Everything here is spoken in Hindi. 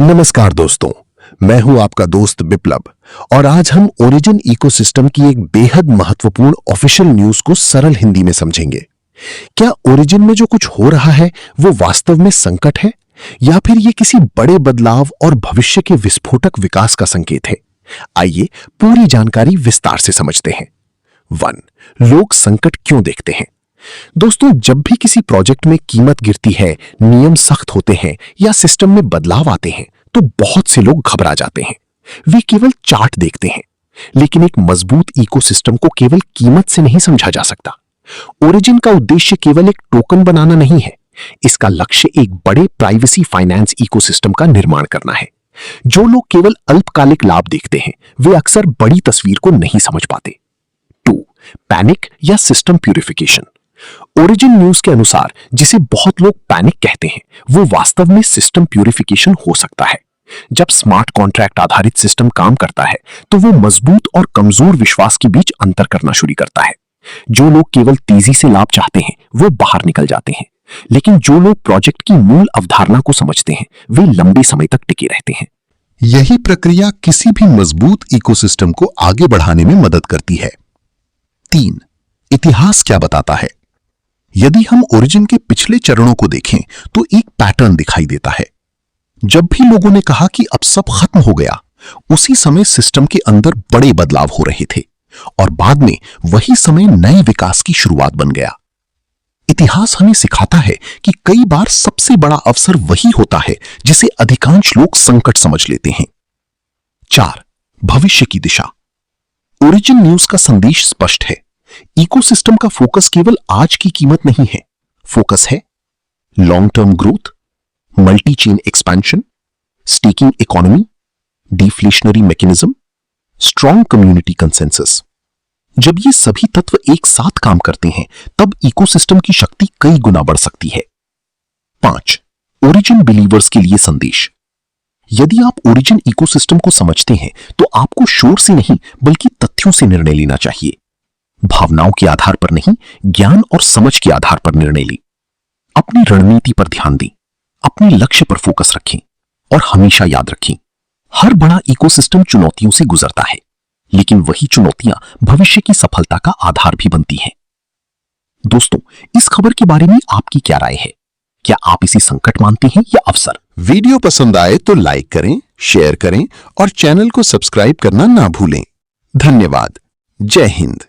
नमस्कार दोस्तों, मैं हूं आपका दोस्त बिप्लब और आज हम ओरिजिन इकोसिस्टम की एक बेहद महत्वपूर्ण ऑफिशियल न्यूज को सरल हिंदी में समझेंगे। क्या ओरिजिन में जो कुछ हो रहा है वो वास्तव में संकट है या फिर ये किसी बड़े बदलाव और भविष्य के विस्फोटक विकास का संकेत है? आइए पूरी जानकारी विस्तार से समझते हैं। 1. लोग संकट क्यों देखते हैं? दोस्तों, जब भी किसी प्रोजेक्ट में कीमत गिरती है, नियम सख्त होते हैं या सिस्टम में बदलाव आते हैं तो बहुत से लोग घबरा जाते हैं। वे केवल चार्ट देखते हैं, लेकिन एक मजबूत इकोसिस्टम को केवल कीमत से नहीं समझा जा सकता। ओरिजिन का उद्देश्य केवल एक टोकन बनाना नहीं है, इसका लक्ष्य एक बड़े प्राइवेसी फाइनेंस इकोसिस्टम का निर्माण करना है। जो लोग केवल अल्पकालिक लाभ देखते हैं वे अक्सर बड़ी तस्वीर को नहीं समझ पाते। 2. पैनिक या सिस्टम प्यूरिफिकेशन। ओरिजिन न्यूज के अनुसार जिसे बहुत लोग पैनिक कहते हैं वो वास्तव में सिस्टम प्यूरिफिकेशन हो सकता है। जब स्मार्ट कॉन्ट्रैक्ट आधारित सिस्टम काम करता है तो वो मजबूत और कमजोर विश्वास के बीच अंतर करना शुरू करता है। जो लोग केवल तेजी से लाभ चाहते हैं वो बाहर निकल जाते हैं, लेकिन जो लोग प्रोजेक्ट की मूल अवधारणा को समझते हैं वे लंबे समय तक टिके रहते हैं। यही प्रक्रिया किसी भी मजबूत इकोसिस्टम को आगे बढ़ाने में मदद करती है। 3. इतिहास क्या बताता है? यदि हम ओरिजिन के पिछले चरणों को देखें तो एक पैटर्न दिखाई देता है। जब भी लोगों ने कहा कि अब सब खत्म हो गया, उसी समय सिस्टम के अंदर बड़े बदलाव हो रहे थे और बाद में वही समय नए विकास की शुरुआत बन गया। इतिहास हमें सिखाता है कि कई बार सबसे बड़ा अवसर वही होता है जिसे अधिकांश लोग संकट समझ लेते हैं। 4. भविष्य की दिशा। ओरिजिन न्यूज का संदेश स्पष्ट है। इकोसिस्टम का फोकस केवल आज की कीमत नहीं है, फोकस है long term growth, multi chain expansion, staking economy, deflationary mechanism, strong community consensus. जब ये सभी तत्व एक साथ काम करते हैं तब इकोसिस्टम की शक्ति कई गुना बढ़ सकती है। 5. ओरिजिन बिलीवर्स के लिए संदेश। यदि आप ओरिजिन इकोसिस्टम को समझते हैं तो आपको शोर से नहीं बल्कि तथ्यों से निर्णय लेना चाहिए। भावनाओं के आधार पर नहीं, ज्ञान और समझ के आधार पर निर्णय लें। अपनी रणनीति पर ध्यान दें, अपने लक्ष्य पर फोकस रखें और हमेशा याद रखें, हर बड़ा इकोसिस्टम चुनौतियों से गुजरता है, लेकिन वही चुनौतियां भविष्य की सफलता का आधार भी बनती हैं। दोस्तों, इस खबर के बारे में आपकी क्या राय है? क्या आप इसे संकट मानते हैं या अवसर? वीडियो पसंद आए तो लाइक करें, शेयर करें और चैनल को सब्सक्राइब करना ना भूलें। धन्यवाद। जय हिंद।